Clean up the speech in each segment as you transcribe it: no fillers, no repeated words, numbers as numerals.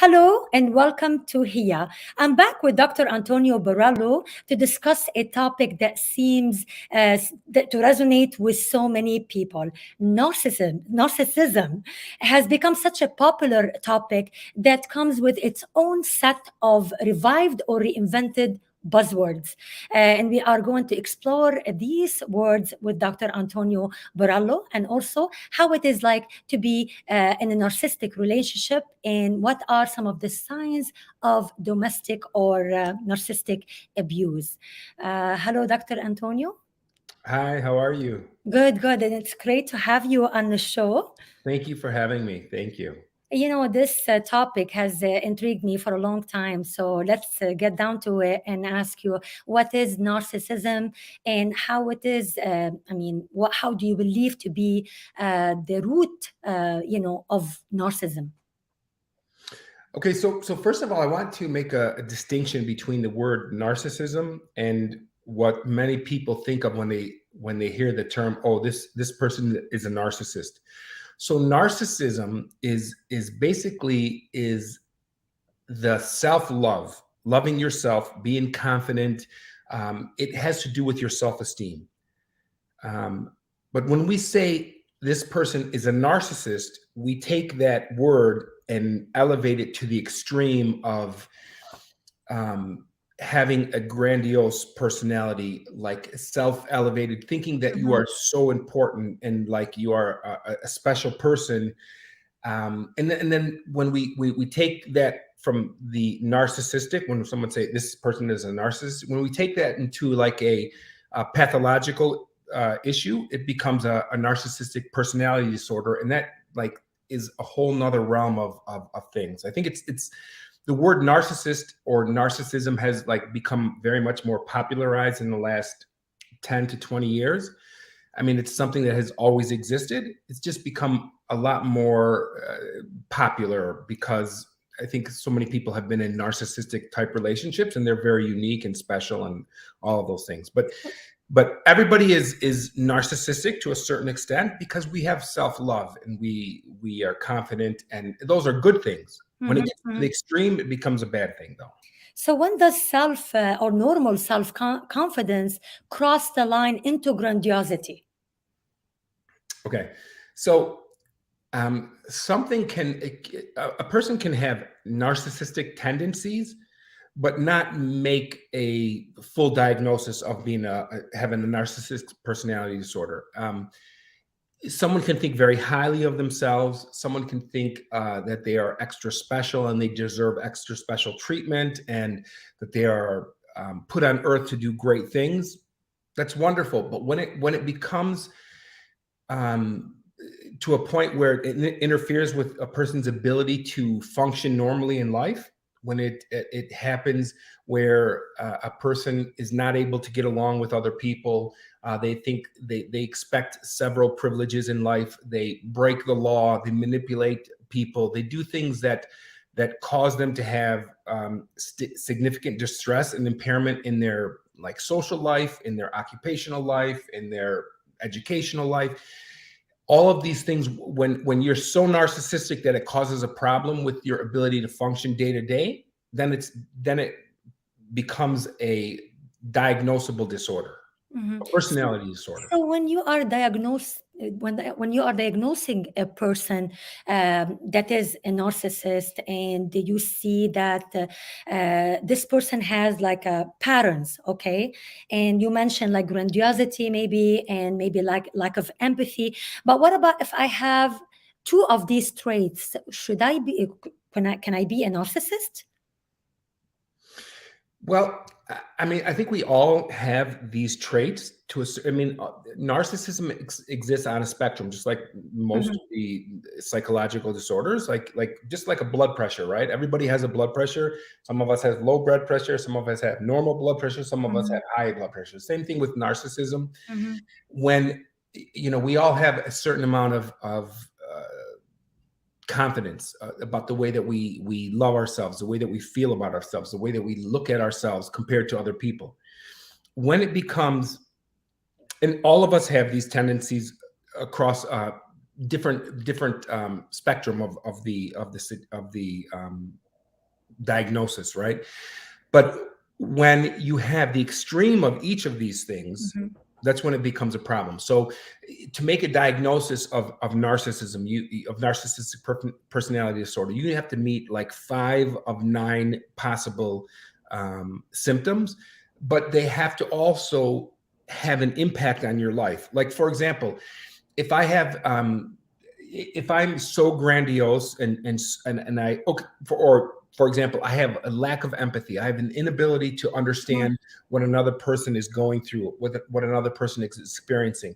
Hello and welcome to HEYA. I'm back with Dr. Antonio Borrello to discuss a topic that seems to resonate with so many people. Narcissism has become such a popular topic that comes with its own set of revived or reinvented buzzwords. And we are going to explore these words with Dr. Antonio Borrello and also how it is like to be in a narcissistic relationship and what are some of the signs of domestic or narcissistic abuse. Hello, Dr. Antonio. Hi, how are you? Good, good. And it's great to have you on the show. Thank you for having me. Thank you. You know, this topic has intrigued me for a long time. So let's get down to it and ask you what is narcissism and how it is. How do you believe to be the root, of narcissism? Okay, so first of all, I want to make a distinction between the word narcissism and what many people think of when they hear the term, oh, this person is a narcissist. So narcissism is basically the self-love, loving yourself, being confident. It has to do with your self-esteem. But when we say this person is a narcissist, we take that word and elevate it to the extreme of having a grandiose personality, like self-elevated, thinking that you are so important and like you are a special person. And then when we take that from the narcissistic, when someone say this person is a narcissist, when we take that into like a pathological issue, it becomes a narcissistic personality disorder, and that like is a whole nother realm of things. I think it's the word narcissist or narcissism has like become very much more popularized in the last 10 to 20 years. I mean, it's something that has always existed. It's just become a lot more popular because I think so many people have been in narcissistic type relationships and they're very unique and special and all of those things. But everybody is narcissistic to a certain extent because we have self-love and we are confident, and those are good things. When it gets to the extreme, it becomes a bad thing, though. So when does self or normal self confidence cross the line into grandiosity? Okay, so a person can have narcissistic tendencies, but not make a full diagnosis of having a narcissistic personality disorder. Someone can think very highly of themselves. Someone can think that they are extra special and they deserve extra special treatment, and that they are put on earth to do great things. That's wonderful. But when it becomes to a point where it interferes with a person's ability to function normally in life, when it happens where a person is not able to get along with other people, they think they expect several privileges in life, they break the law, they manipulate people, they do things that cause them to have significant distress and impairment in their like social life, in their occupational life, in their educational life. All of these things, when you're so narcissistic that it causes a problem with your ability to function day to day, then it becomes a diagnosable disorder, a personality disorder. So when you are diagnosing a person that is a narcissist, and you see that this person has like patterns, okay, and you mentioned like grandiosity maybe, and maybe like lack of empathy. But what about if I have two of these traits? Should I be? Can I be a narcissist? Well, I mean, I think we all have these traits narcissism exists on a spectrum, just like most of the psychological disorders, like just like a blood pressure, right? Everybody has a blood pressure. Some of us have low blood pressure. Some of us have normal blood pressure. Some of us have high blood pressure. Same thing with narcissism. When, we all have a certain amount of confidence about the way that we love ourselves, the way that we feel about ourselves, the way that we look at ourselves compared to other people. When it becomes, and all of us have these tendencies across different spectrum of the diagnosis, right? But when you have the extreme of each of these things, that's when it becomes a problem. So to make a diagnosis of narcissism, of narcissistic personality disorder, you have to meet like 5 of 9 possible symptoms, but they have to also have an impact on your life. Like, for example, if I have if I'm so grandiose and I, okay, for example, I have a lack of empathy. I have an inability to understand what another person is going through, what another person is experiencing.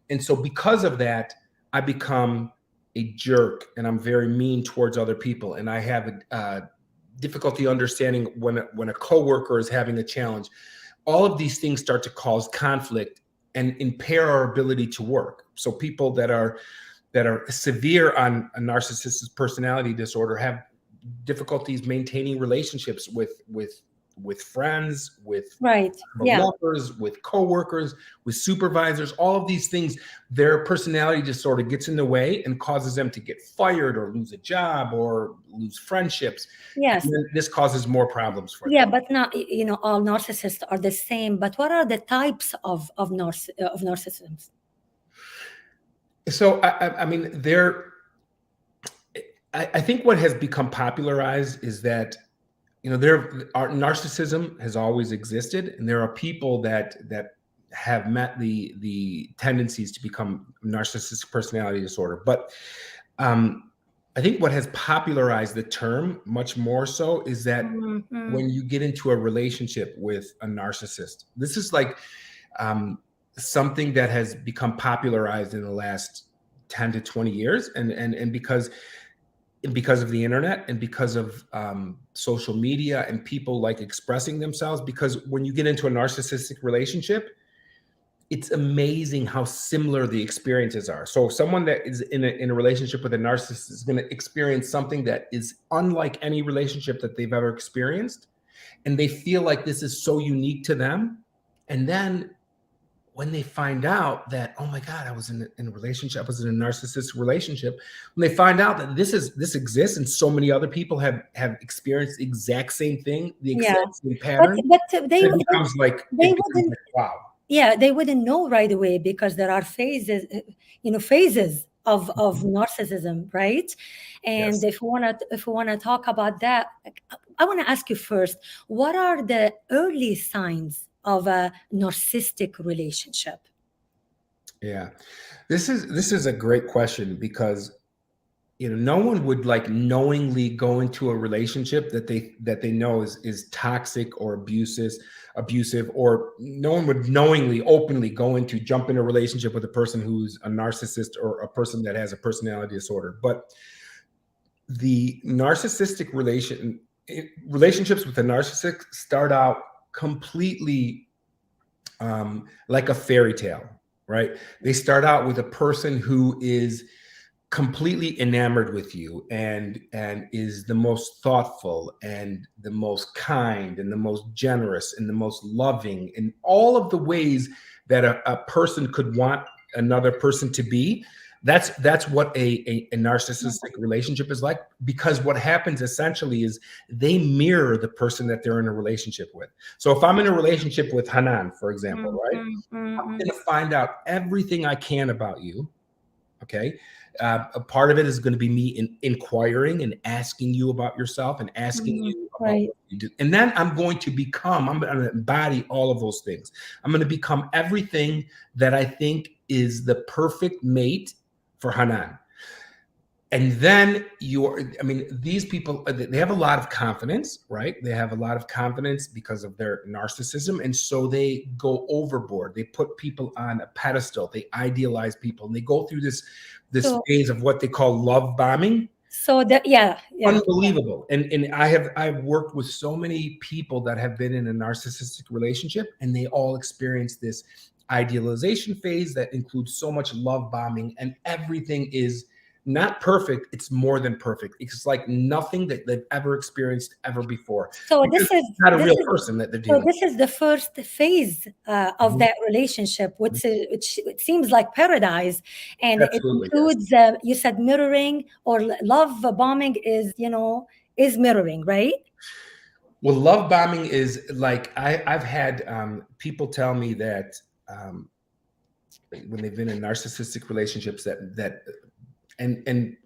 And so because of that, I become a jerk and I'm very mean towards other people. And I have a difficulty understanding when a coworker is having a challenge. All of these things start to cause conflict and impair our ability to work. So people that are severe on a narcissistic personality disorder have difficulties maintaining relationships with friends, with lovers, with coworkers, with supervisors. All of these things, their personality disorder gets in the way and causes them to get fired or lose a job or lose friendships. Yes. And this causes more problems for them. Yeah, but not, all narcissists are the same. But what are the types of narcissism? So I mean, I think what has become popularized is that narcissism has always existed, and there are people that have met the tendencies to become narcissistic personality disorder. But I think what has popularized the term much more so is that when you get into a relationship with a narcissist, this is like something that has become popularized in the last 10 to 20 years. And because of the internet and because of social media and people like expressing themselves, because when you get into a narcissistic relationship, it's amazing how similar the experiences are. So someone that is in a relationship with a narcissist is going to experience something that is unlike any relationship that they've ever experienced. And they feel like this is so unique to them. And then when they find out that, oh my God, I was in a relationship, I was in a narcissistic relationship, when they find out that this exists and so many other people have experienced the exact same thing, the exact same pattern, but they becomes like, wow. Yeah, they wouldn't know right away because there are phases of narcissism, right? And if we want to talk about that, I want to ask you first, what are the early signs of a narcissistic relationship? Yeah, this is a great question, because no one would like knowingly go into a relationship that they know is toxic or abusive, or no one would knowingly, openly jump in a relationship with a person who's a narcissist or a person that has a personality disorder. But the narcissistic relationships with a narcissist start out completely like a fairy tale, right? They start out with a person who is completely enamored with you and is the most thoughtful and the most kind and the most generous and the most loving in all of the ways that a person could want another person to be. That's what a narcissistic relationship is like, because what happens essentially is they mirror the person that they're in a relationship with. So if I'm in a relationship with Hanan, for example, right, I'm going to find out everything I can about you. Okay. A part of it is going to be me inquiring and asking you about yourself and asking you about what you do. And then I'm going to embody all of those things. I'm going to become everything that I think is the perfect mate for Hanan. And then these people, they have a lot of confidence, right? They have a lot of confidence because of their narcissism. And so they go overboard. They put people on a pedestal. They idealize people. And they go through this phase of what they call love bombing. So Unbelievable. And I've worked with so many people that have been in a narcissistic relationship, and they all experience this idealization phase that includes so much love bombing, and everything is not perfect. It's more than perfect. It's like nothing that they've ever experienced ever before. So this is not a real person that they're dealing with. So this is the first phase of that relationship, which it seems like paradise, and Absolutely, it includes you said mirroring or love bombing is is mirroring, right? Well, love bombing is like I've had people tell me that when they've been in narcissistic relationships that and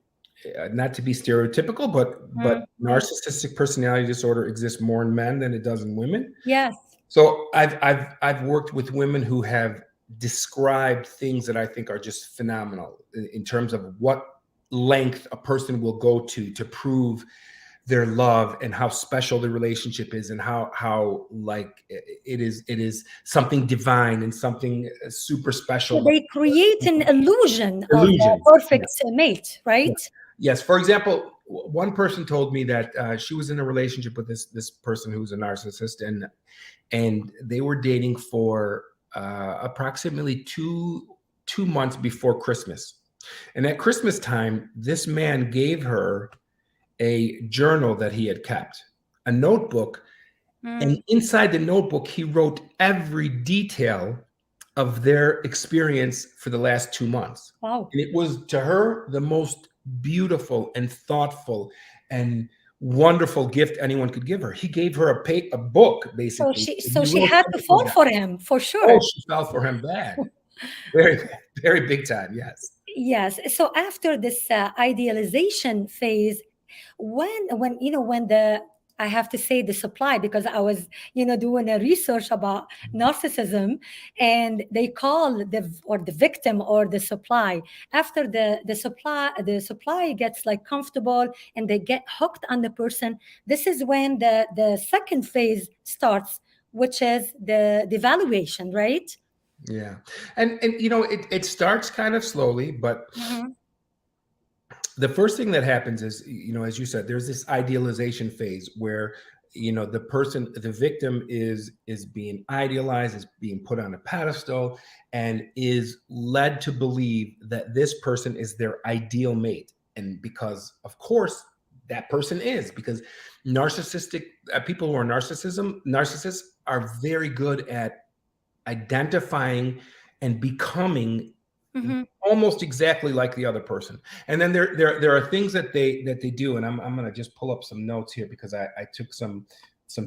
not to be stereotypical, but narcissistic personality disorder exists more in men than it does in women. Yes. So I've worked with women who have described things that I think are just phenomenal in terms of what length a person will go to prove their love and how special the relationship is and how like it is something divine and something super special. So they create an illusion of Illusion. a perfect mate, Yeah. right? Yes. For example, one person told me that she was in a relationship with this person who's a narcissist, and they were dating for approximately two months before Christmas. And at Christmas time, this man gave her a journal that he had kept, a notebook, and inside the notebook, he wrote every detail of their experience for the last 2 months. Wow. And it was to her the most beautiful and thoughtful and wonderful gift anyone could give her. He gave her a book, basically. So she had to fall for him, for sure. Oh, she fell for him bad. Very, very big time, yes. Yes. So after this idealization phase, when the, I have to say the supply, because I was doing a research about narcissism, and they call the victim or the supply. After the supply gets like comfortable and they get hooked on the person, this is when the second phase starts, which is the devaluation, right? Yeah. And it starts kind of slowly, but the first thing that happens is, as you said, there's this idealization phase where, the victim is being idealized, is being put on a pedestal, and is led to believe that this person is their ideal mate. And because, of course, that person is, because narcissistic people who are narcissists are very good at identifying and becoming almost exactly like the other person. And then there are things that they do, and I'm going to just pull up some notes here because I took some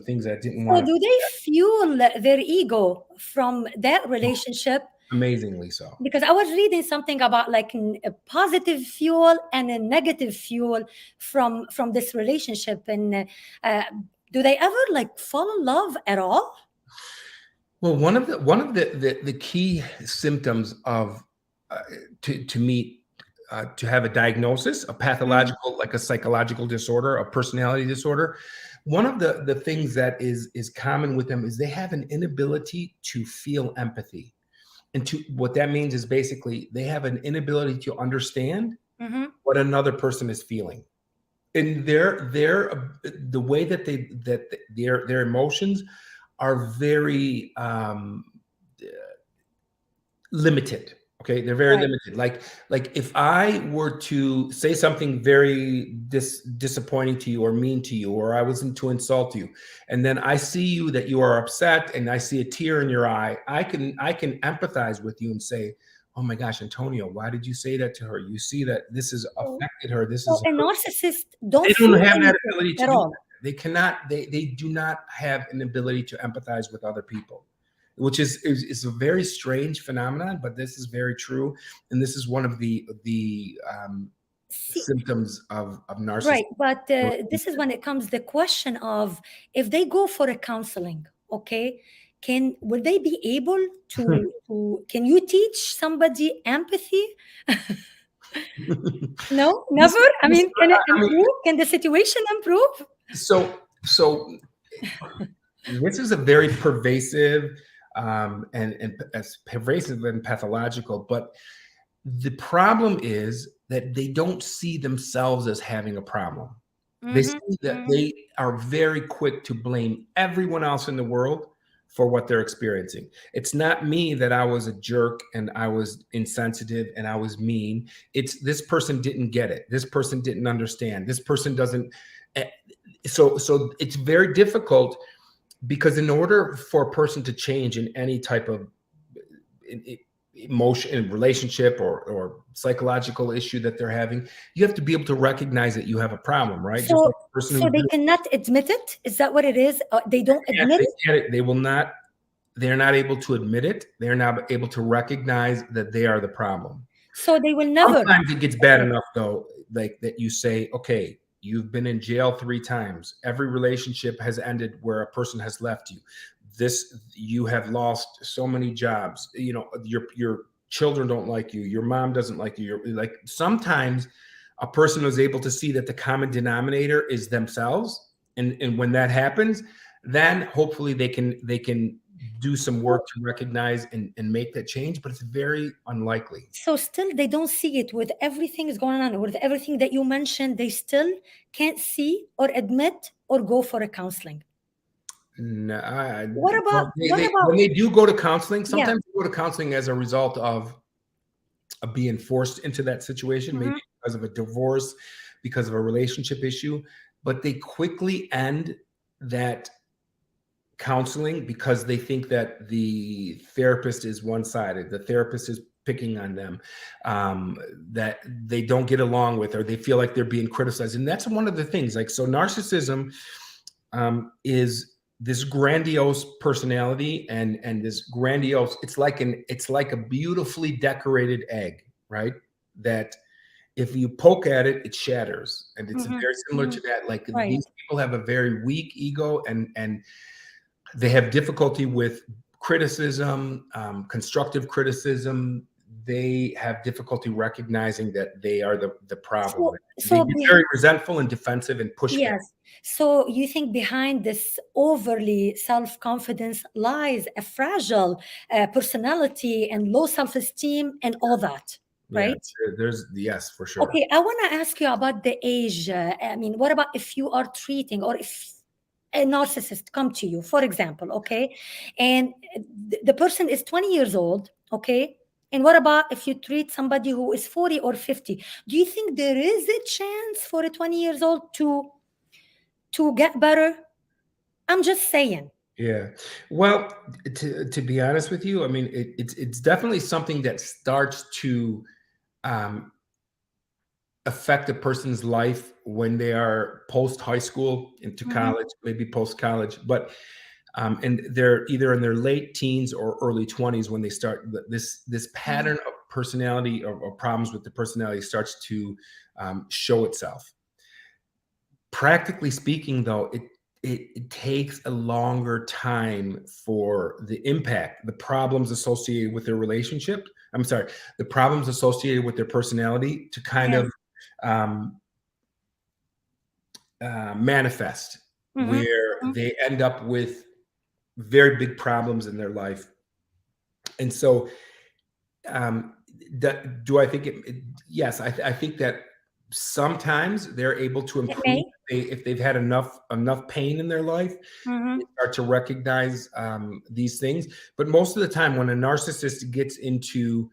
things I didn't So want. do they fuel their ego from that relationship? Amazingly so. Because I was reading something about like a positive fuel and a negative fuel from this relationship, and do they ever like fall in love at all? Well, one of the key symptoms of to have a diagnosis, a pathological, like a psychological disorder, a personality disorder, one of the things that is common with them is they have an inability to feel empathy. And what that means is basically they have an inability to understand what another person is feeling. And the way that their emotions are very limited. Okay, they're very Right. limited. Like if I were to say something very disappointing to you or mean to you, or I was to insult you, and then I see you that you are upset, and I see a tear in your eye, I can empathize with you and say, "Oh my gosh, Antonio, why did you say that to her? You see that this has affected her. This So is." a narcissist They don't don't feel have that anything ability to at do all. that. They cannot. They do not have an ability to empathize with other people, which is a very strange phenomenon, but this is very true, and this is one of the See, symptoms of narcissism. right, but this is when it comes the question of if they go for a counseling, okay, will they be able to can you teach somebody empathy? No, never. I mean, can it I mean, improve? Can the situation improve? so this is a very pervasive and as pervasive and pathological, but the problem is that they don't see themselves as having a problem. They see that they are very quick to blame everyone else in the world for what they're experiencing. It's not me that I was a jerk and I was insensitive and I was mean. It's this person didn't get it. This person didn't understand. This person doesn't. So it's very difficult, because in order for a person to change in any type of emotion and relationship or psychological issue that they're having, you have to be able to recognize that you have a problem, right? Just like So, the person so who they cannot admit it. Is that what it is? They don't admit it. they will not. They're not able to admit it. They're not able to recognize that they are the problem. So they will never. Sometimes it gets bad enough though, like that you say, okay, you've been in jail 3 times. Every relationship has ended where a person has left you. You have lost so many jobs. You know, your children don't like you. Your mom doesn't like you. You're like, sometimes a person is able to see that the common denominator is themselves. And when that happens, then hopefully they can do some work to recognize and make that change, but it's very unlikely. So still they don't see it with everything is going on, with everything that you mentioned, they still can't see or admit or go for a counseling. No, What about when they do go to counseling, yeah. sometimes they go to counseling as a result of being forced into that situation, maybe because of a divorce, because of a relationship issue, but they quickly end that counseling because they think that the therapist is one-sided, the therapist is picking on them, that they don't get along with, or they feel like they're being criticized. And that's one of the things, like, so narcissism is this grandiose personality, and this grandiose, it's like a beautifully decorated egg, right? That if you poke at it, it shatters. And it's very similar to that. Like, these people have a very weak ego, and they have difficulty with criticism, constructive criticism. They have difficulty recognizing that they are the problem. They get very resentful and defensive and push back. Yes. So you think behind this overly self-confidence lies a fragile personality and low self-esteem and all that, right? Yeah, yes, for sure. Okay, I want to ask you about the age. I mean, what about if you are treating, or if a narcissist come to you, for example, okay, and the person is 20 years old, okay, and what about if you treat somebody who is 40 or 50? Do you think there is a chance for a 20 years old to get better? I'm just saying. Yeah. Well, to be honest with you, I mean, it's definitely something that starts to affect a person's life when they are post high school into college, maybe post college, but and they're either in their late teens or early 20s when they start this pattern of personality or problems with the personality starts to show itself. Practically speaking, though, it takes a longer time for the impact, the problems associated with their relationship. I'm sorry, the problems associated with their personality to kind of manifest, where they end up with very big problems in their life. And so, do I think yes, I think that sometimes they're able to improve if they've had enough pain in their life. They start to recognize these things. But most of the time, when a narcissist gets into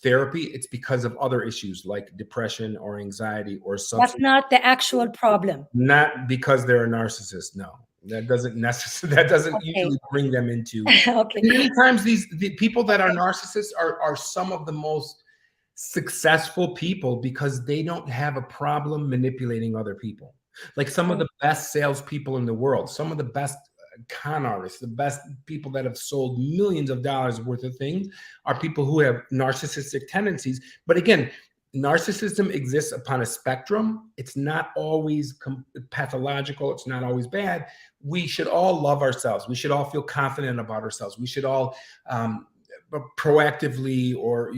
therapy, it's because of other issues like depression or anxiety or substance. That's not the actual problem. Not because they're a narcissist. No, that doesn't necessarily. That doesn't usually bring them into. Okay. Many times, the people that are narcissists are some of the most successful people because they don't have a problem manipulating other people. Like some of the best salespeople in the world, some of the best con artists, the best people that have sold millions of dollars worth of things are people who have narcissistic tendencies. But again, narcissism exists upon a spectrum. It's not always pathological. It's not always bad. We should all love ourselves. We should all feel confident about ourselves. We should all proactively, or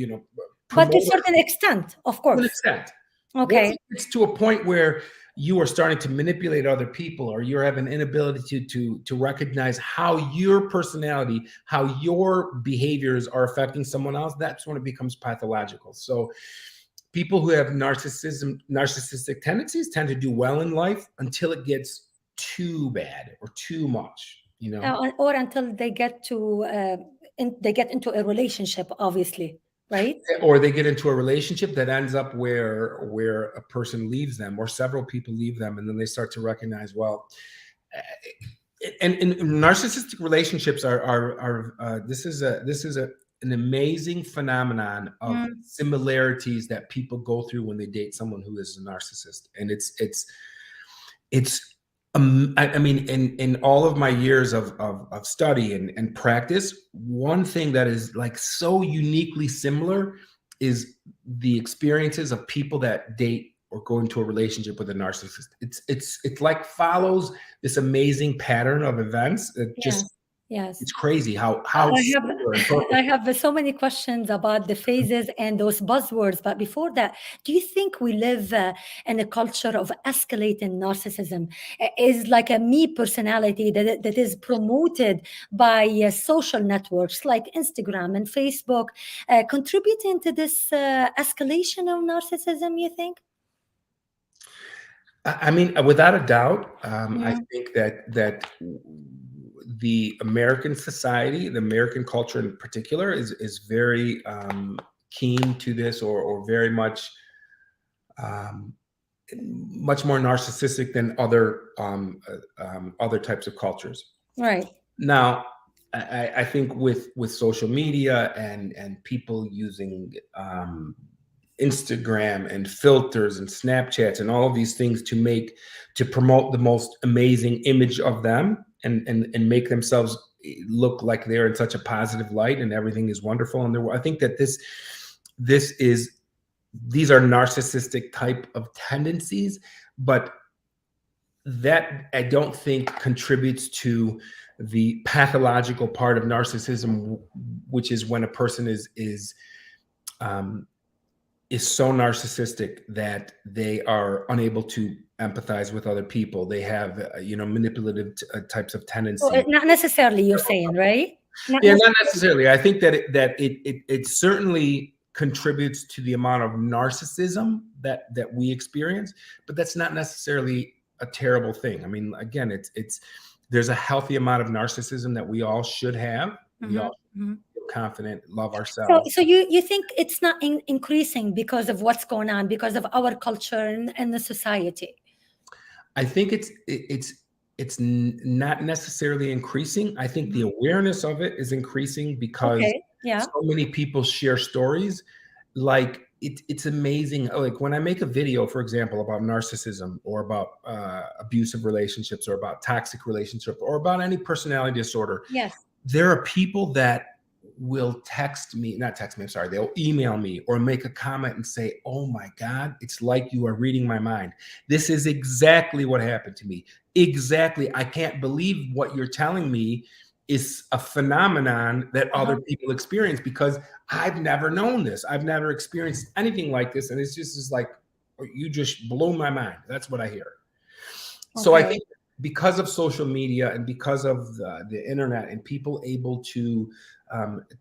but to a certain extent, of course. To an extent. Okay. Once it's to a point where you are starting to manipulate other people, or you have an inability to recognize how your personality, how your behaviors are affecting someone else, that's when it becomes pathological. So people who have narcissistic tendencies tend to do well in life until it gets too bad or too much, or until they get to they get into a relationship, obviously. Right? Or they get into a relationship that ends up where a person leaves them, or several people leave them, and then they start to recognize, well, and narcissistic relationships are this is an amazing phenomenon of Mm. similarities that people go through when they date someone who is a narcissist. And I mean, in all of my years of study and practice, one thing that is like so uniquely similar is the experiences of people that date or go into a relationship with a narcissist. It like follows this amazing pattern of events. It just, Yes. Yes. it's crazy how I similar and have I perfect. have so many questions about the phases and those buzzwords. But before that, do you think we live in a culture of escalating narcissism? Is like a me personality that is promoted by social networks like Instagram and Facebook, contributing to this escalation of narcissism, you think? I mean, without a doubt, I Mm. think that the American society, the American culture in particular, is very keen to this, or very much much more narcissistic than other types of cultures. Right. Now, I think with social media and people using Instagram and filters and Snapchats and all of these things to promote the most amazing image of them, and make themselves look like they're in such a positive light and everything is wonderful in their world. I think that these are narcissistic type of tendencies, but that I don't think contributes to the pathological part of narcissism, which is when a person is so narcissistic that they are unable to empathize with other people. They have manipulative types of So, tendencies. not necessarily, you're saying, right? Not Yeah, not necessarily. necessarily. I think that it certainly contributes to the amount of narcissism that we experience, but that's not necessarily a terrible thing. I mean, again, it's there's a healthy amount of narcissism that we all should have. We Mhm, all mhm. feel confident, love So, ourselves. so you think it's not increasing because of what's going on, because of our culture and the society? I think it's not necessarily increasing. I think the Mhm. awareness of it is increasing because Okay. Yeah. so many people share stories. Like it's amazing. Like when I make a video, for example, about narcissism, or about abusive relationships, or about toxic relationship, or about any personality disorder, Yes. there are people that will not text me, I'm sorry, they'll email me or make a comment and say, "Oh my God, it's like you are reading my mind. This is exactly what happened to me. Exactly. I can't believe what you're telling me is a phenomenon that Uh-huh. other people experience, because I've never known this. I've never experienced anything like this. And it's just is like, "Oh, you just blow my mind." That's what I hear. So I Okay. think because of social media and because of the internet and people able to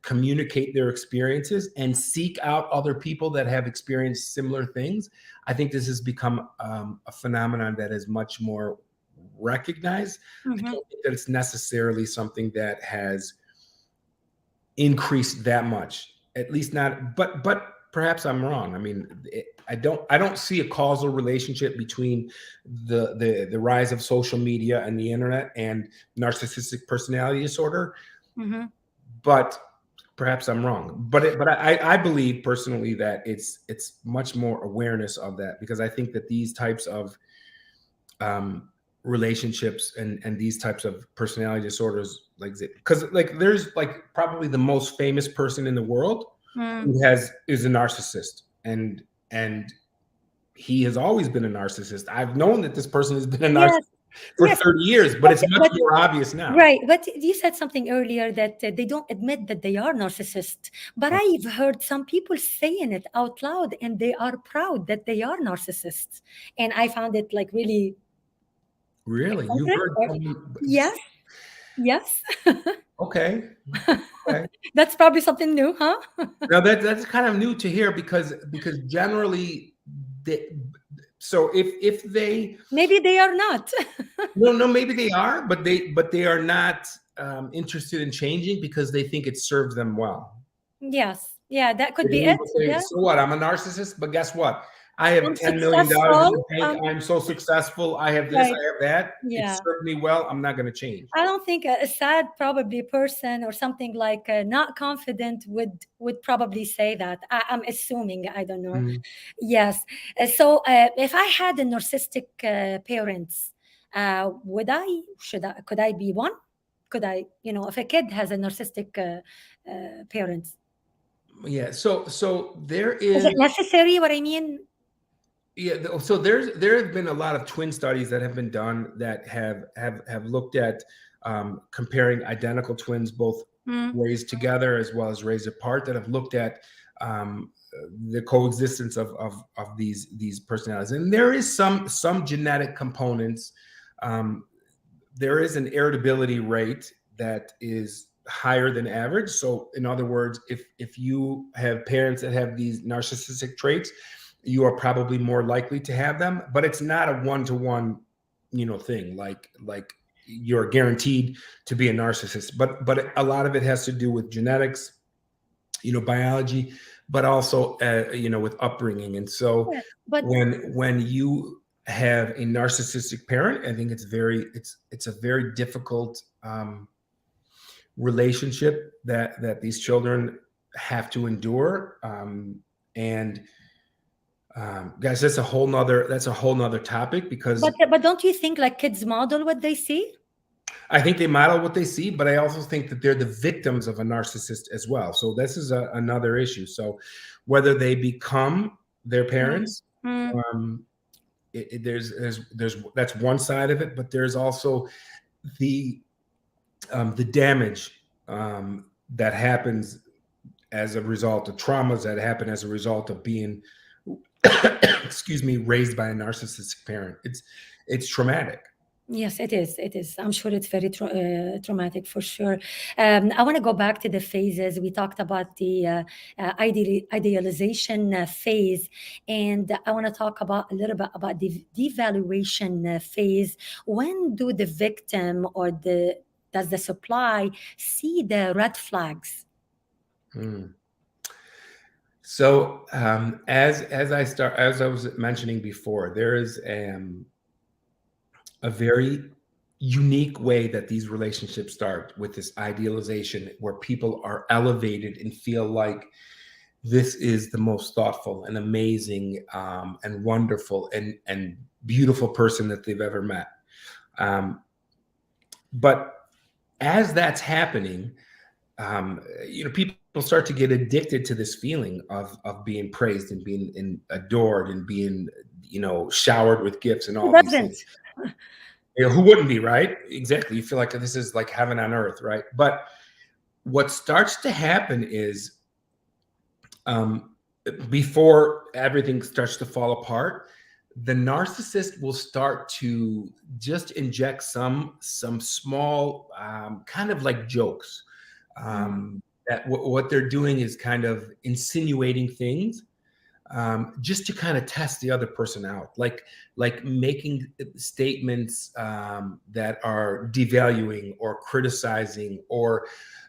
communicate their experiences and seek out other people that have experienced similar things, I think this has become a phenomenon that is much more recognized. I Mhm. don't think that it's necessarily something that has increased that much, at least not, but perhaps I'm wrong. I mean, I don't see a causal relationship between the rise of social media and the internet and narcissistic personality disorder, Mhm. but perhaps I'm wrong. But I believe personally that it's much more awareness of that, because I think that these types of relationships and these types of personality disorders, like, because like there's like probably the most famous person in the world Mm. who is a narcissist, and he has always been a narcissist. I've known that this person has been a narcissist Yes. for Yes. 30 years, but But it's much but more obvious now. right. But you said something earlier that they don't admit that they are narcissists. But I've heard some people saying it out loud, and they are proud that they are narcissists. And I found it like really Really, you've eccentric. heard Or, someone? yes. Yes. Okay, okay. That's probably something new, huh? Now that's kind of new to hear, because generally they, so if they, Maybe they are not. no, maybe they are, but they are not interested in changing because they think it serves them well. Yes. Yeah, that could They be can it. even say, Yeah. "So what? I'm a narcissist, but guess what? I have I'm $10 million in the successful. bank. I'm so successful. I have this, Right. I have that. It Yeah. served me well. I'm not going to change. I don't think a sad probably person or something like not confident would probably say that. I'm assuming. I don't know. Mm. Yes. So if I had a narcissistic parents, could I be one? Could I, if a kid has a narcissistic parents, Yeah. So there is is, it necessary? What I mean? yeah. So there have been a lot of twin studies that have been done that have looked at comparing identical twins, both Mm. raised together as well as raised apart, that have looked at um, the coexistence of these personalities. And there is some genetic components. Um, there is an irritability rate that is higher than average. So in other words, if you have parents that have these narcissistic traits, you are probably more likely to have them, but it's not a one-to-one, thing like you're guaranteed to be a narcissist. But a lot of it has to do with genetics, biology, but also with upbringing. And so Yeah, but when you have a narcissistic parent, I think it's a very difficult relationship that these children have to endure. And guys, that's a whole nother topic, because but don't you think like kids model what they see? I think they model what they see, but I also think that they're the victims of a narcissist as well. So this is another issue. So whether they become their Mm. parents, Mm. um, there's that's one side of it, but there's also the damage that happens as a result of traumas that happen as a result of being excuse me, raised by a narcissistic parent. It's traumatic. Yes, it is. It is. I'm sure it's very traumatic for sure. I want to go back to the phases. We talked about the idealization phase, and I want to talk about a little bit about the devaluation phase. When do the victim or does the supply see the red flags? Hmm. So as I was mentioning before, there is a very unique way that these relationships start, with this idealization where people are elevated and feel like this is the most thoughtful and amazing and wonderful and beautiful person that they've ever met. But as that's happening, people start to get addicted to this feeling of being praised and being adored and being, showered with gifts and Who all these doesn't? things. Who wouldn't be, right? Exactly. You feel like this is like heaven on earth, right? But what starts to happen is, before everything starts to fall apart, the narcissist will start to just inject some small kind of like jokes. Mm. That what they're doing is kind of insinuating things, just to kind of test the other person out, like making statements that are devaluing or criticizing or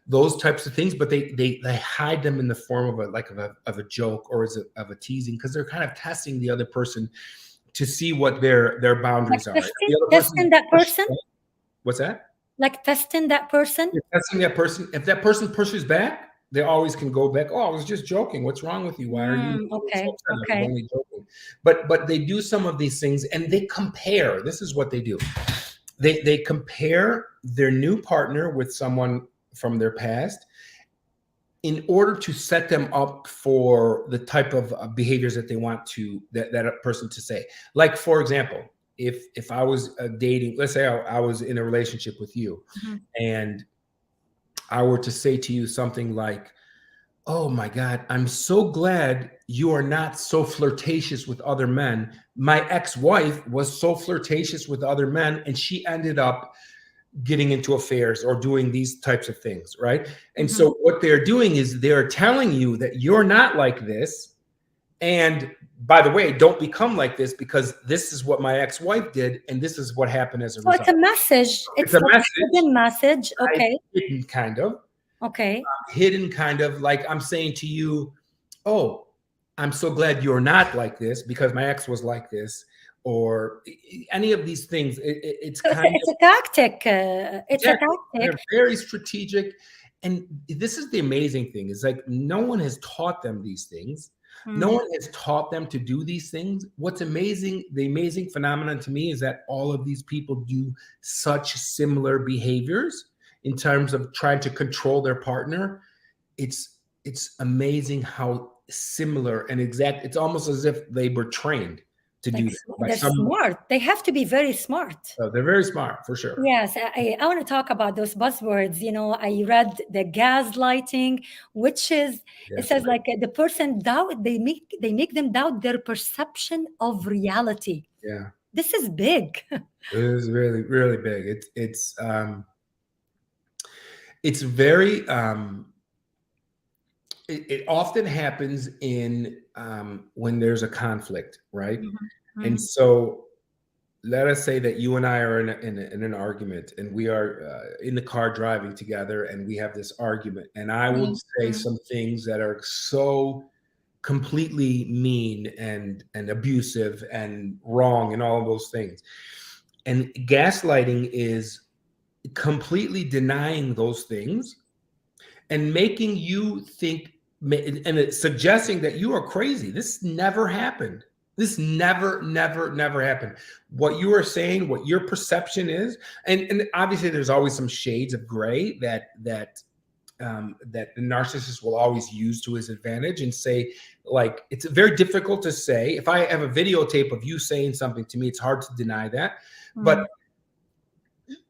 those types of things, but they hide them in the form of a joke or of a teasing, because they're kind of testing the other person to see what their Like boundaries are. If testing, the other person, testing that person, what's that? like testing that person. You're testing that person. If that person pushes back, they always can go back. Oh, I was just joking. What's wrong with you? Why are you so Okay, upset? I was okay. only joking. But they do some of these things and they compare. This is what they do. They compare their new partner with someone from their past in order to set them up for the type of behaviors that they want that person to say. Like, for example, if I was dating, let's say I was in a relationship with you, Mhm. and I were to say to you something like, "Oh my God, I'm so glad you are not so flirtatious with other men. My ex-wife was so flirtatious with other men, and she ended up getting into affairs or doing these types of things," right? And Mhm. so what they're doing is they're telling you that you're not like this. And by the way, don't become like this, because this is what my ex-wife did, and this is what happened as a So it's a result. message. It's It's a like a message, hidden message. Okay. hidden kind of, Okay. hidden kind of, like I'm saying to you, oh, I'm so glad you're not like this because my ex was like this, or any of these things. It's So kind it's a tactic. It's a Exactly. They're tactic. very strategic. And this is the amazing thing is like no one has taught them these things. No Mm. one has taught them to do these things. What's amazing, the amazing phenomenon to me is that all of these people do such similar behaviors in terms of trying to control their partner. It's amazing how similar and exact. It's almost as if they were trained to do Like that by they're someone. smart. They have to be very smart. They're very smart for sure. Yes, I want to talk about those buzzwords. You know, I read the gaslighting, which is it Yes, says like the person doubt they make them doubt their perception of reality. yeah. This is big. It is really, really big. It's very it often happens in when there's a conflict, right? Mhm, And mhm, so let us say that you and I are in an argument, and we are in the car driving together, and we have this argument, and I will mhm, say mhm. some things that are so completely mean and abusive and wrong and all of those things. And gaslighting is completely denying those things and making you think, and it's suggesting that you are crazy. This never happened. This never happened. What you are saying, what your perception is, and obviously there's always some shades of gray that the narcissist will always use to his advantage and say, like, it's very difficult to say. If I have a videotape of you saying something to me, it's hard to deny that. But Mm.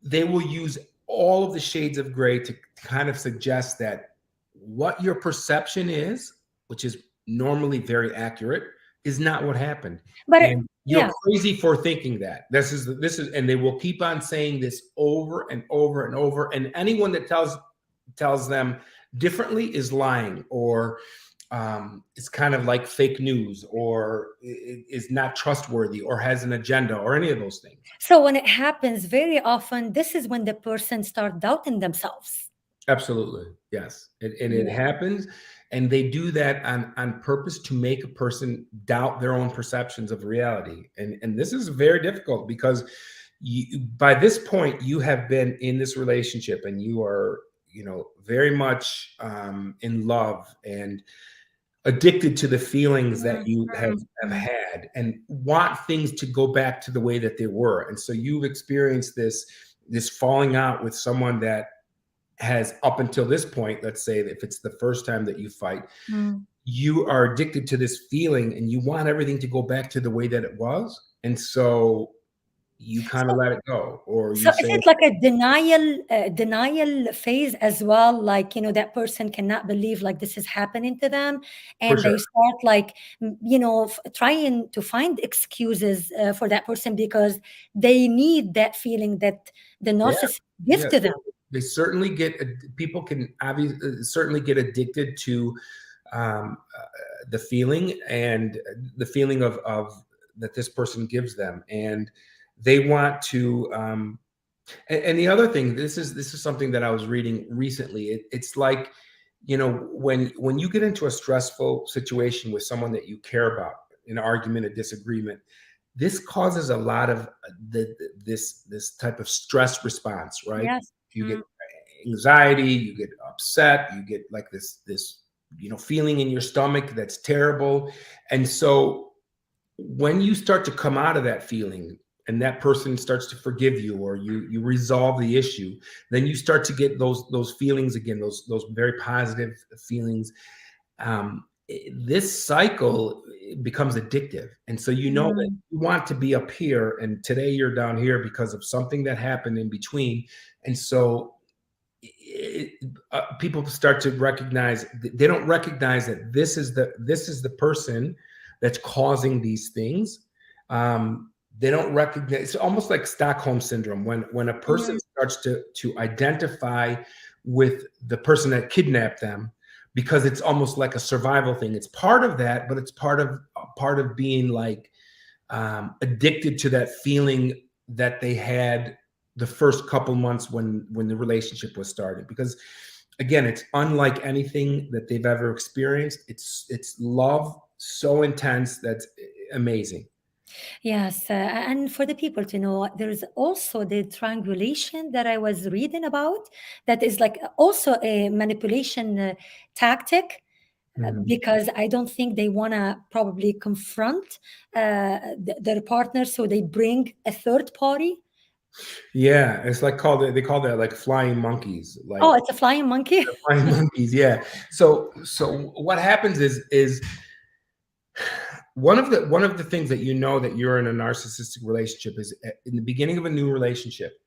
they will use all of the shades of gray to kind of suggest that what your perception is, which is normally very accurate, is not what happened. But And you're yeah, crazy for thinking that. This is, and they will keep on saying this over and over and over. And anyone that tells them differently is lying, or it's kind of like fake news, or is not trustworthy, or has an agenda, or any of those things. so when it happens very often, this is when the person start doubting themselves. Absolutely. Yes. And it Yeah. happens. And they do that on purpose to make a person doubt their own perceptions of reality. And this is very difficult because by this point, you have been in this relationship and you are, very much in love and addicted to the feelings that Mm, you have, mm, have mm. had and want things to go back to the way that they were. And so you've experienced this falling out with someone that has up until this point, let's say that if it's the first time that you fight, Mm. you are addicted to this feeling and you want everything to go back to the way that it was. And so you kind of So let it go, or So you is say, it like a denial phase as well? Like, that person cannot believe like this is happening to them, for and sure. they start like, trying to find excuses for that person because they need that feeling that the Yeah. narcissist give Yeah. to them. They certainly people can obviously certainly get addicted to the feeling and the feeling of that this person gives them. And they want to, and the other thing, this is something that I was reading recently. It's like, when you get into a stressful situation with someone that you care about, an argument, a disagreement, this causes a lot of this type of stress response, right? Yes. You get Mm. anxiety, you get upset, you get like this feeling in your stomach that's terrible. And so when you start to come out of that feeling and that person starts to forgive you, or you resolve the issue, then you start to get those feelings again, those very positive feelings. This cycle becomes addictive, and so that Mm. you want to be up here and today you're down here because of something that happened in between. And so people start to recognize, they don't recognize that this is the person that's causing these things. They don't recognize. It's almost like Stockholm syndrome when a person Mm. starts to identify with the person that kidnapped them, because it's almost like a survival thing. It's part of that, but it's part of being like addicted to that feeling that they had the first couple months when the relationship was starting. Because again, it's unlike anything that they've ever experienced. It's love so intense. That's amazing. Yes, and for the people to know, there's also the triangulation that I was reading about, that is like also a manipulation tactic, Mhm. because I don't think they want to probably confront their partner, so they bring a third party. Yeah, it's like they call that like flying monkeys, Oh, like it's a flying monkey. flying monkeys. Yeah. So what happens is one of the things that you know that you're in a narcissistic relationship is in the beginning of a new relationship,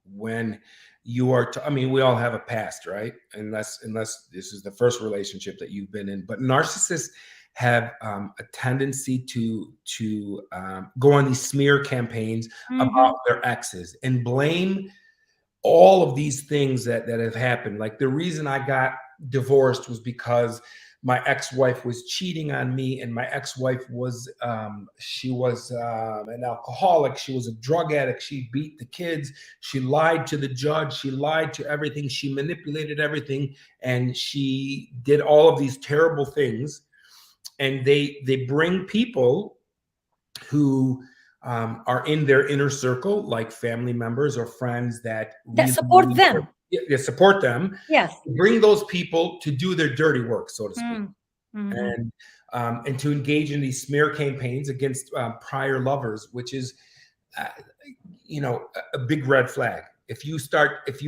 when you are I mean, we all have a past, right? Unless this is the first relationship that you've been in. But narcissists have a tendency to go on these smear campaigns about Hmm. their exes and blame all of these things that have happened. Like, the reason I got divorced was because my ex-wife was cheating on me, and my ex-wife was she was an alcoholic, she was a drug addict, she beat the kids, she lied to the judge, she lied to everything, she manipulated everything, and she did all of these terrible things. And they bring people who are in their inner circle, like family members or friends that That really, support really them. support them. Yes. Bring those people to do their dirty work, so to speak, Mm-hmm. and to engage in these smear campaigns against prior lovers, which is, uh, a big red flag. If you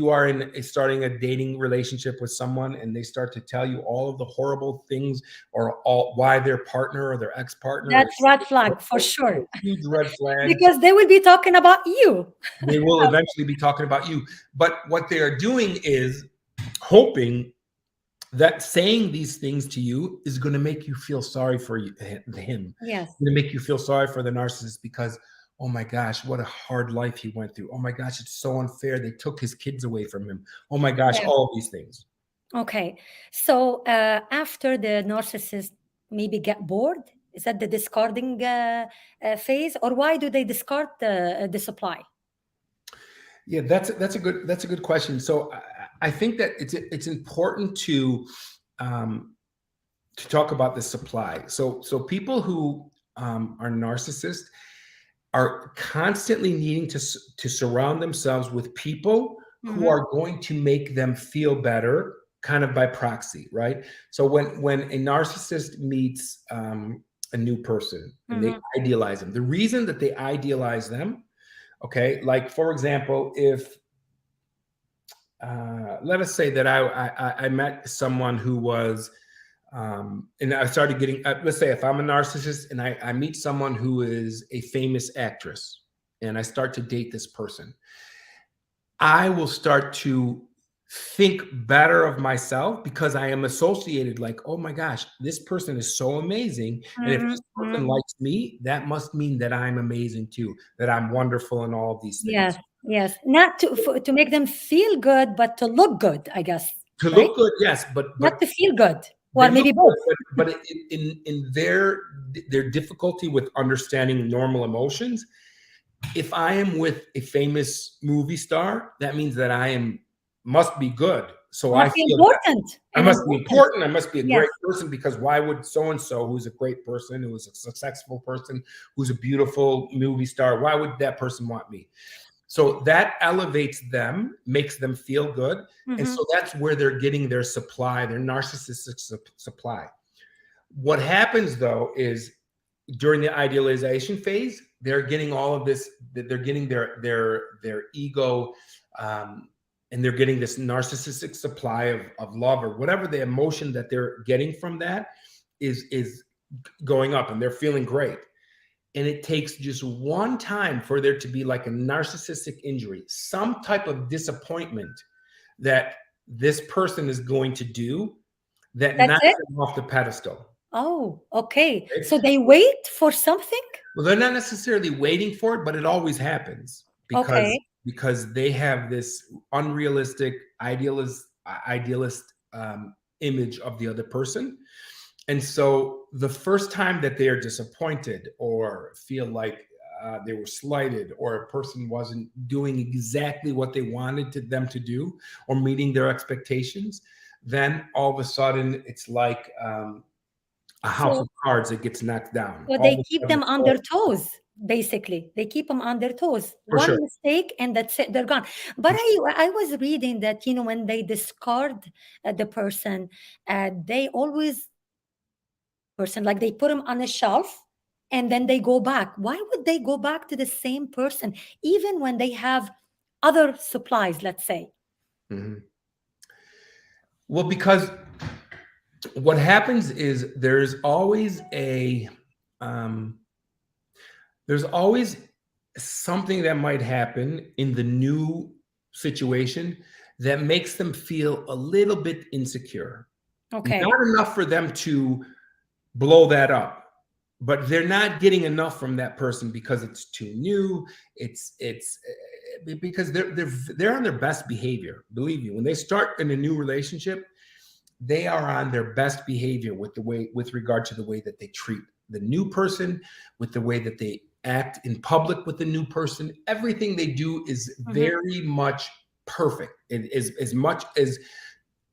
are starting a dating relationship with someone and they start to tell you all of the horrible things, or why their partner or their ex-partner That's is red flag for a sure, huge red flag. because they will be talking about you. They will eventually be talking about you. But what they are doing is hoping that saying these things to you is going to make you feel sorry for him. Yes. Going to make you feel sorry for the narcissist, because, oh my gosh, what a hard life he went through. Oh my gosh, it's so unfair. They took his kids away from him. Oh my gosh, Yeah. all of these things. Okay. So after the narcissist maybe get bored, is that the discarding phase, or why do they discard the supply? Yeah, that's a good question. So I think that it's important to talk about the supply. So people who are narcissists are constantly needing to surround themselves with people who Hmm. are going to make them feel better, kind of by proxy, right? So when a narcissist meets a new person and they Hmm. idealize them, the reason that they idealize them, okay, like, for example, if let us say that I met someone who was and I started getting, let's say if I'm a narcissist and I meet someone who is a famous actress and I start to date this person, I will start to think better of myself because I am associated, like, oh my gosh, this person is so amazing. And if this person Hmm. likes me, that must mean that I'm amazing too, that I'm wonderful and all of these Yes. things. Yes. Not to make them feel good, but to look good, I guess. To Right? look good, yes, Not to feel good, they or look maybe good, both. but in their difficulty with understanding normal emotions, if I am with a famous movie star, that means that must be good. So I Must be feel that important I and must be important. important. I must be a Yes. great person, because why would so and so, who's a great person, who is a successful person, who's a beautiful movie star, why would that person want me? So that elevates them, makes them feel good. And Hmm. so that's where they're getting their supply, their narcissistic supply. What happens though is during the idealization phase, they're getting all of this, they're getting their ego, um, and they're getting this narcissistic supply of love, or whatever the emotion that they're getting from that is going up, and they're feeling great. And it takes just one time for there to be like a narcissistic injury, some type of disappointment that this person is going to do, that That's knocks it. them off the pedestal. Oh, okay. Okay? So they wait for something? Well, they're not necessarily waiting for it, but it always happens because Okay. they have this unrealistic idealist image of the other person. And so the first time that they are disappointed or feel like they were slighted, or a person wasn't doing exactly what they wanted them to do, or meeting their expectations, then all of a sudden it's like a house So, of cards that gets knocked down. so All they of a keep sudden them it's on their all, toes, basically. They keep them on their toes. for One sure. mistake and that's it, they're gone. But For sure. I was reading that, when they discard the person, they always person, like they put them on a shelf and then they go back. Why would they go back to the same person, even when they have other supplies, let's say? Mhm. Well, because what happens is um, there's always something that might happen in the new situation that makes them feel a little bit insecure. Okay. Not enough for them to blow that up, but they're not getting enough from that person because it's too new. It's because they're on their best behavior. Believe me, when they start in a new relationship, they are on their best behavior with regard to the way that they treat the new person, with the way that they act in public with the new person. Everything they do is Mhm. very much perfect. It is as much as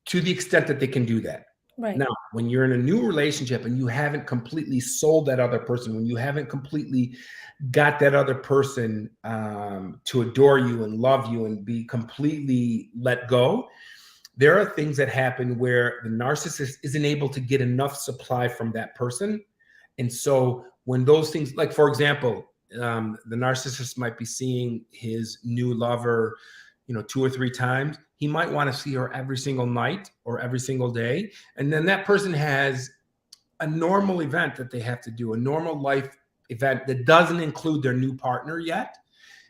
to the extent that they can do that. Right. Now, when you're in a new relationship and you haven't completely sold that other person, when you haven't completely got that other person to adore you and love you and be completely let go, there are things that happen where the narcissist isn't able to get enough supply from that person. And so when those things, like for example, the narcissist might be seeing his new lover, 2 or 3 times. He might want to see her every single night or every single day. And then that person has a normal event that they have to do, a normal life event that doesn't include their new partner yet.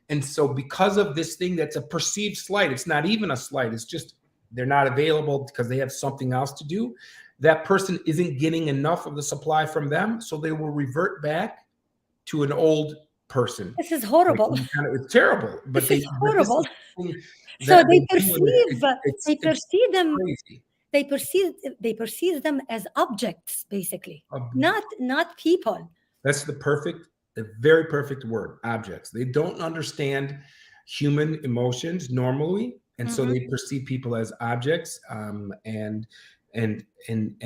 And so because of this thing that's a perceived slight, it's not even a slight, it's just they're not available because they have something else to do. That person isn't getting enough of the supply from them, so they will revert back to an old person. This is Like, horrible. it's terrible, but This is this horrible. is something So that they do, and they it's perceive them crazy. they perceive them as objects, basically, Um, not people. That's the very perfect word, objects. They don't understand human emotions normally, and so Mhm. they perceive people as objects. And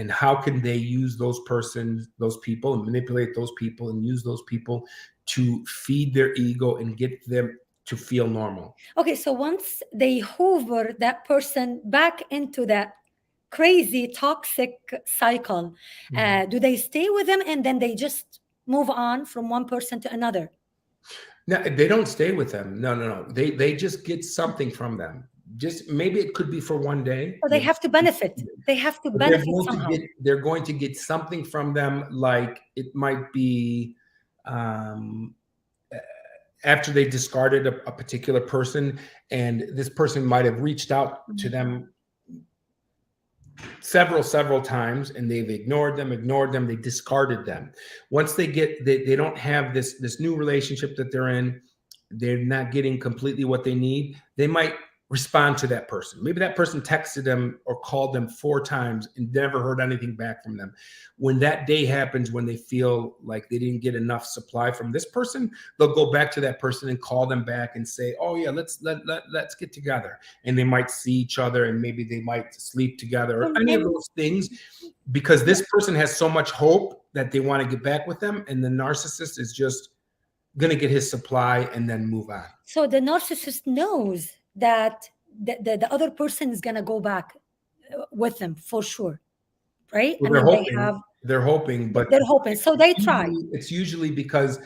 how can they use those people, and manipulate those people, and use those people to feed their ego and get them to feel normal? Okay, so once they hoover that person back into that crazy toxic cycle, Mhm. do they stay with them and then they just move on from one person to another? No, they don't stay with them. No, no, no. They just get something from them. Just maybe it could be for one day, So they maybe, have to benefit. They have to but they're benefit going to somehow. get they're going to get something from them. Like it might be um, after they discarded a particular person, and this person might have reached out to Mhm. them several times, and they've ignored them, they discarded them. Once they don't have this new relationship that they're in, they're not getting completely what they need, they might respond to that person. Maybe that person texted them or called them 4 times and never heard anything back from them. When that day happens, when they feel like they didn't get enough supply from this person, they'll go back to that person and call them back and say, oh yeah, let's get together. And they might see each other, and maybe they might sleep together or any of And those things, because yeah, this person has so much hope that they want to get back with them, and the narcissist is just going to get his supply and then move on. so the narcissist knows that the other person is going to go back with them for sure, right? I Well, mean, they have, they're hoping, but they're hoping. So they try. it's usually because,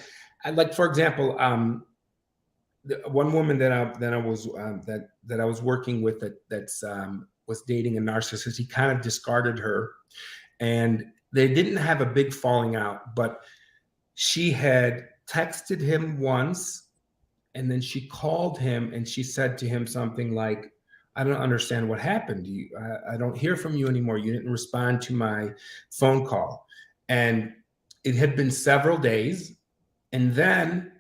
like for example, one woman that I was working with that's was dating a narcissist. He kind of discarded her, and they didn't have a big falling out, but she had texted him once, and then she called him and she said to him something like, I don't understand what happened. I don't hear from you anymore. You didn't respond to my phone call. And it had been several days. And then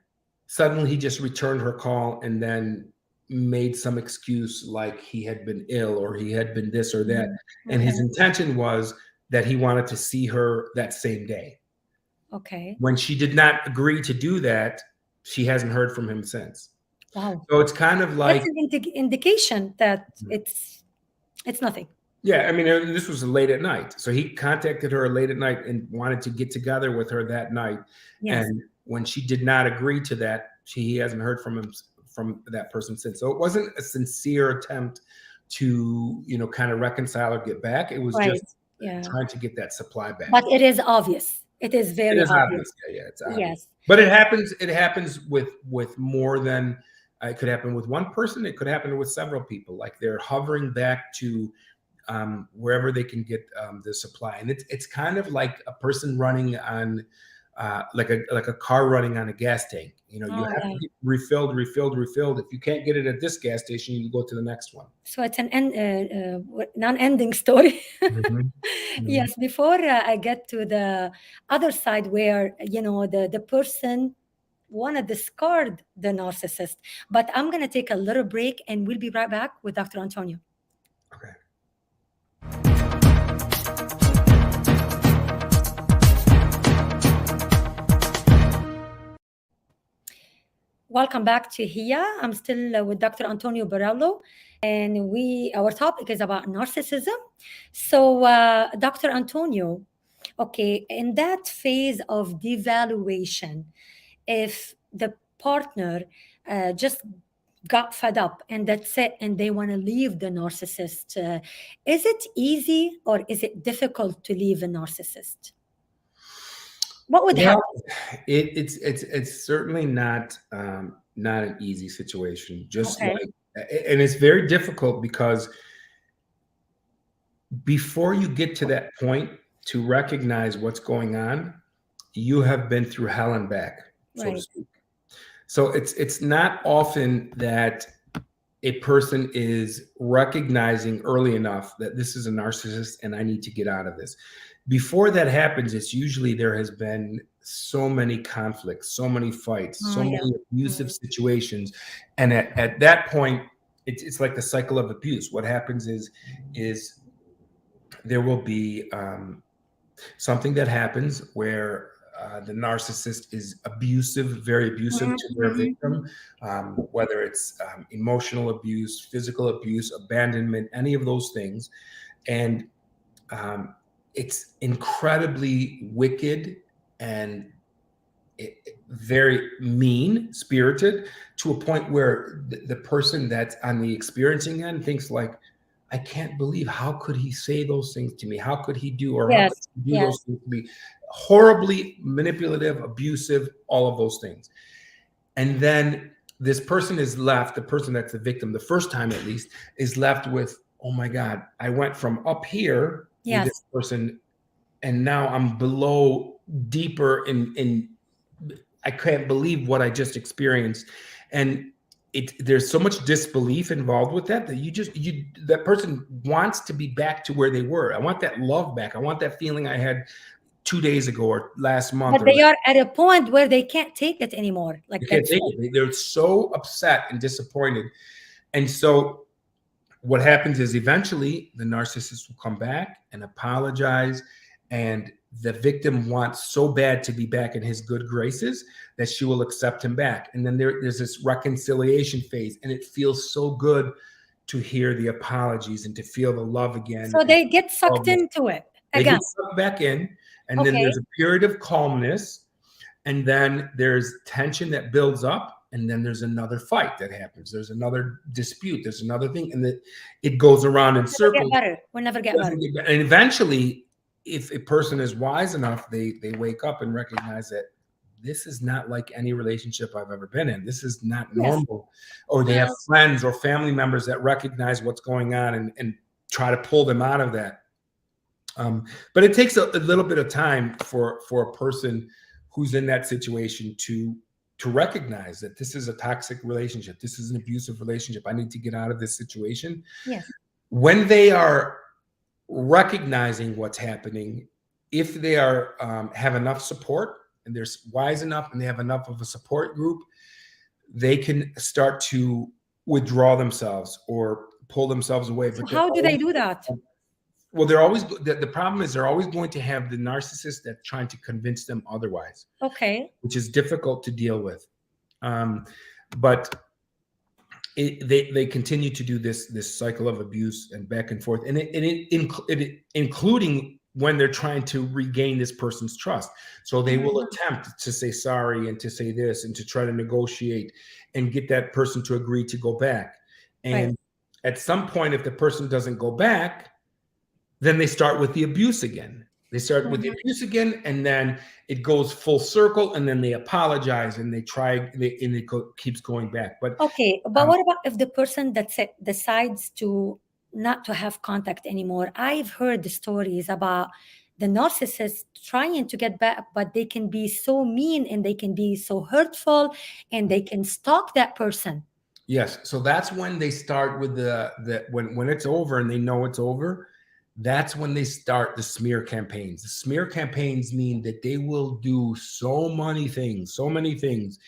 suddenly he just returned her call and then made some excuse like he had been ill or he had been this or that. Mhm. And his Okay. intention was that he wanted to see her that same day. Okay. When she did not agree to do that, she hasn't heard from him since. Wow. So it's kind of That's like, an indication that it's nothing. Yeah, I mean, this was late at night. So he contacted her late at night and wanted to get together with her that night. Yes. And when she did not agree to that, he hasn't heard from that person since. So it wasn't a sincere attempt to, kind of reconcile or get back. It was Right. just Yeah. trying to get that supply back. But it is obvious. It is It very is obvious. obvious. Yeah, it's obvious. Yes. But it happens with more than, it could happen with one person. It could happen with several people. Like they're hovering back to wherever they can get the supply. And it's kind of like a person running on like a car running on a gas tank. You have to get refilled. If you can't get it at this gas station, you go to the next one. So it's an non-ending story. Yes. Before I get to the other side where, the person want to discard the narcissist, but I'm going to take a little break and we'll be right back with Dr. Antonio. Okay. Welcome back to HEYA. I'm still with Dr. Antonio Borrello, and our topic is about narcissism. So, Dr. Antonio, okay, in that phase of devaluation, if the partner just got fed up and that's it, and they want to leave the narcissist, is it easy or is it difficult to leave a narcissist? What would happen? It's certainly not an easy situation. Just Okay. and it's very difficult because before you get to that point to recognize what's going on, you have been through hell and back, so to Right. speak. So it's not often that a person is recognizing early enough that this is a narcissist and I need to get out of this. Before that happens, it's usually there has been so many conflicts, so many fights, so many abusive situations. And at that point, it's like the cycle of abuse. What happens is there will be something that happens where the narcissist is abusive, very abusive to their victim, whether it's emotional abuse, physical abuse, abandonment, any of those things. And it's incredibly wicked and very mean-spirited to a point where the person that's on the experiencing end thinks like, I can't believe, how could he say those things to me? How could he do, or how could he do those things to me? Horribly manipulative, abusive, all of those things. And then this person is left, the person that's the victim, the first time at least, is left with, oh my God, I went from up here with this person and now I'm below, deeper in I can't believe what I just experienced. And there's so much disbelief involved with that that person wants to be back to where they were. I want that love back. I want that feeling I had 2 days ago or last month. But they are at a point where they can't take it anymore. Like, they can't take it. They're so upset and disappointed. And so what happens is eventually the narcissist will come back and apologize, and the victim wants so bad to be back in his good graces that she will accept him back. And then there's this reconciliation phase, and it feels so good to hear the apologies and to feel the love again. So they get sucked into it again. They get sucked back in, and then there's a period of calmness, and then there's tension that builds up, and then there's another fight that happens. There's another dispute. There's another thing, and it goes around in circles. We'll never get better. And eventually, if a person is wise enough, they wake up and recognize that this is not like any relationship I've ever been in. This is not normal. Or they have friends or family members that recognize what's going on and try to pull them out of that. But it takes a little bit of time for a person who's in that situation to recognize that this is a toxic relationship. This is an abusive relationship. I need to get out of this situation. Yes. When they are recognizing what's happening, if they are have enough support and they're wise enough and they have enough of a support group, they can start to withdraw themselves or pull themselves away. So how do they do that? Well, they're always, the problem is they're always going to have the narcissist that's trying to convince them otherwise. Okay. Which is difficult to deal with. But they continue to do this cycle of abuse and back and forth, and including when they're trying to regain this person's trust. So they will attempt to say sorry and to say this and to try to negotiate and get that person to agree to go back. And at some point, if the person doesn't go back, then they start with the abuse again. They start with the abuse again, and then it goes full circle, and then they apologize and they try, and it keeps going back. But okay, but what about if the person that decides to not to have contact anymore? I've heard the stories about the narcissist trying to get back, but they can be so mean and they can be so hurtful and they can stalk that person. Yes, so that's when they start with when it's over and they know it's over. That's when they start the smear campaigns. The smear campaigns mean that they will do so many things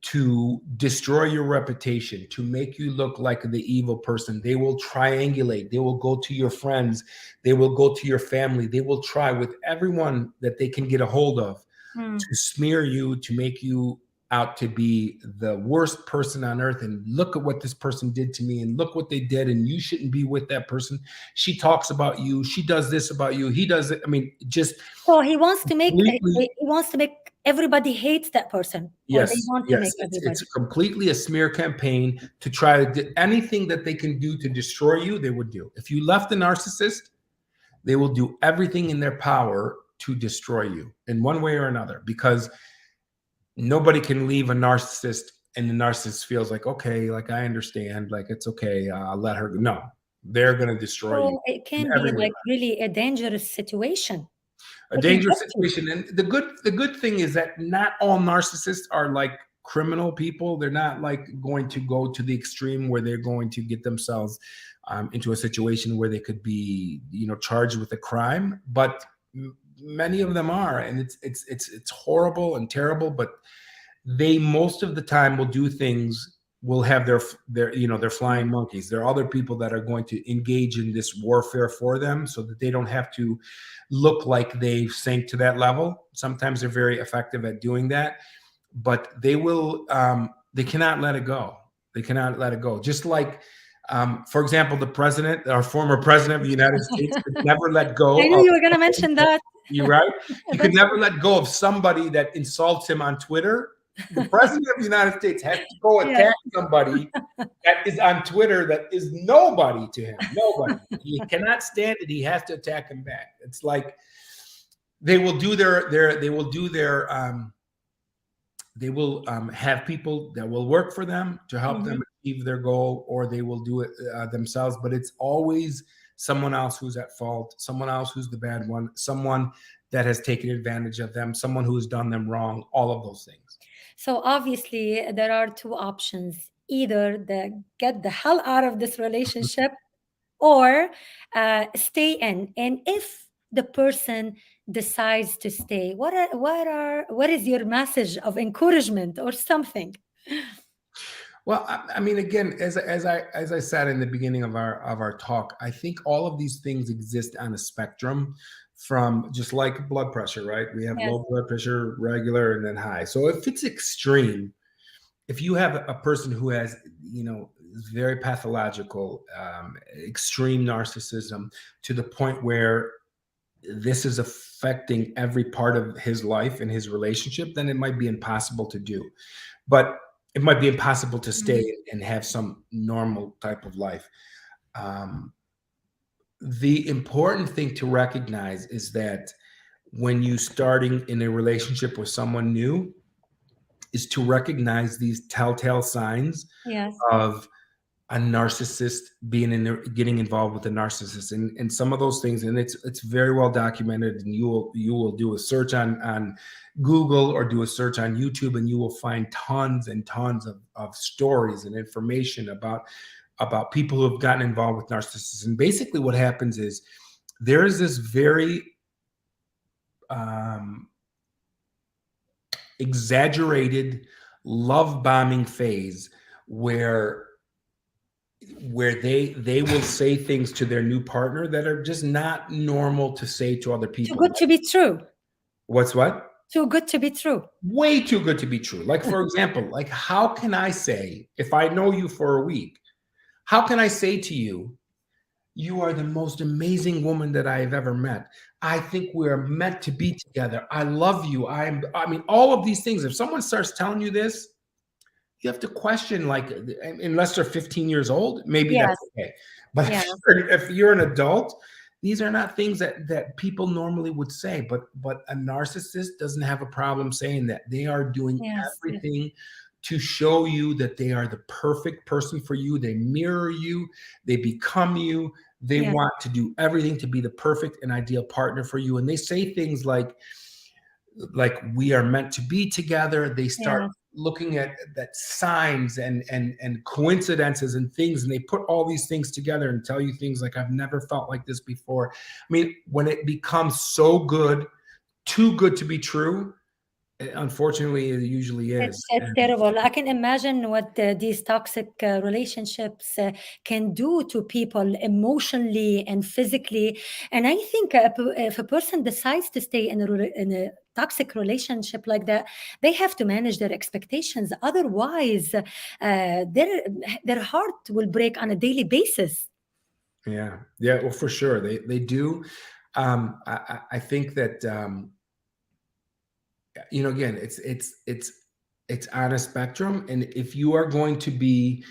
to destroy your reputation, to make you look like the evil person. They will triangulate. They will go to your friends. They will go to your family. They will try with everyone that they can get a hold of to smear you, to make you out to be the worst person on earth, and look at what this person did to me, and look what they did, and you shouldn't be with that person. She talks about you, she does this about you, he does it. I mean, just so he wants to make everybody hate that person. Yes, they want to make it's completely a smear campaign to try to do anything that they can do to destroy you. They would do. If you left a narcissist, they will do everything in their power to destroy you in one way or another, because nobody can leave a narcissist and the narcissist feels like, okay, like I understand, like it's okay, I'll let her go. No, they're going to destroy you. It can be like really a dangerous situation. A dangerous situation. And the good thing is that not all narcissists are like criminal people. They're not like going to go to the extreme where they're going to get themselves into a situation where they could be, charged with a crime. But many of them are, and it's horrible and terrible, but they most of the time will do things, will have their flying monkeys. There are other people that are going to engage in this warfare for them so that they don't have to look like they've sank to that level. Sometimes they're very effective at doing that, but they cannot let it go. They cannot let it go. Just like for example, the president, our former president of the United States, could never let go. I knew you were going to mention that. You're right. He could never let go of somebody that insults him on Twitter. The president of the United States has to go attack somebody that is on Twitter that is nobody to him. Nobody. He cannot stand it. He has to attack him back. It's like they will do they will have people that will work for them to help them achieve their goal, or they will do it themselves. But it's always someone else who's at fault, someone else who's the bad one, someone that has taken advantage of them, someone who has done them wrong, all of those things. So obviously there are two options: either get the hell out of this relationship or stay in. And if the person decides to stay, what is your message of encouragement or something? Well, I mean, again, as I said in the beginning of our talk, I think all of these things exist on a spectrum, from just like blood pressure, right? We have low blood pressure, regular, and then high. So if it's extreme, if you have a person who has, very pathological, extreme narcissism to the point where this is affecting every part of his life and his relationship, then it might be impossible to do. But it might be impossible to stay and have some normal type of life. The important thing to recognize is that when you starting in a relationship with someone new is to recognize these telltale signs of a narcissist getting involved with a narcissist, and some of those things, and it's very well documented, and you will do a search on Google or do a search on YouTube, and you will find tons and tons of stories and information about people who have gotten involved with narcissists. And basically what happens is there is this very exaggerated love bombing phase where they will say things to their new partner that are just not normal to say to other people. Too good to be true. What's what? Too good to be true. Way too good to be true. Like, for example, like, how can I say, if I know you for a week, how can I say to you, you are the most amazing woman that I have ever met. I think we're meant to be together. I love you. I mean, all of these things. If someone starts telling you this, you have to question, like, unless they're 15 years old, maybe Yes. that's okay. But Yeah. if you're an adult, these are not things that people normally would say. But a narcissist doesn't have a problem saying that. They are doing Yes. everything to show you that they are the perfect person for you. They mirror you. They become you. They Yes. want to do everything to be the perfect and ideal partner for you. And they say things like we are meant to be together. They start Yes. looking at that signs and coincidences and things, and they put all these things together and tell you things like, I've never felt like this before. I mean, when it becomes so good, too good to be true, unfortunately, it usually is. It's terrible. I can imagine what these toxic relationships can do to people emotionally and physically. And I think if a person decides to stay in a toxic relationship like that, they have to manage their expectations. Otherwise, their heart will break on a daily basis. Yeah. Well, for sure, they do. I think that again, it's on a spectrum, and if you are going to be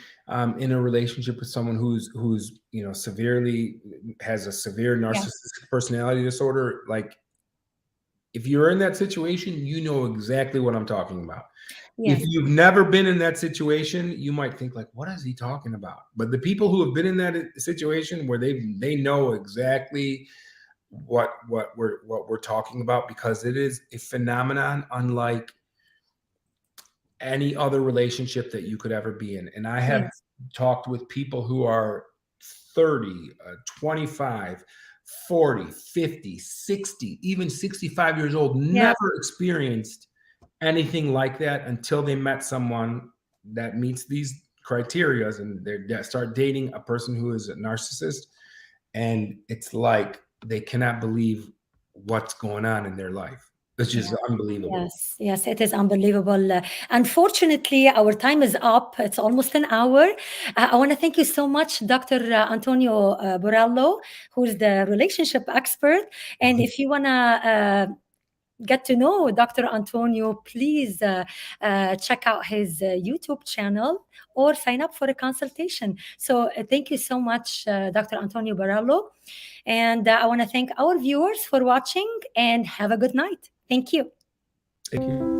in a relationship with someone who's severely has a severe narcissistic personality disorder, like, if you're in that situation, you know exactly what I'm talking about. If Yes. you've never been in that situation, you might think like, what is he talking about? But the people who have been in that situation where they know exactly what we're talking about, because it is a phenomenon unlike any other relationship that you could ever be in. And I have Yes. talked with people who are 30, 25, 40, 50, 60, even 65 years old, Yes. never experienced anything like that until they met someone that meets these criterias, and they start dating a person who is a narcissist, and it's like they cannot believe what's going on in their life. It's just unbelievable. Yes, it is unbelievable. Unfortunately, our time is up. It's almost an hour. I want to thank you so much, Dr. Antonio Borrello, who's the relationship expert. And if you want to get to know Dr. Antonio, please check out his YouTube channel or sign up for a consultation. So thank you so much, Dr. Antonio Borrello. And I want to thank our viewers for watching, and have a good night. Thank you. Thank you.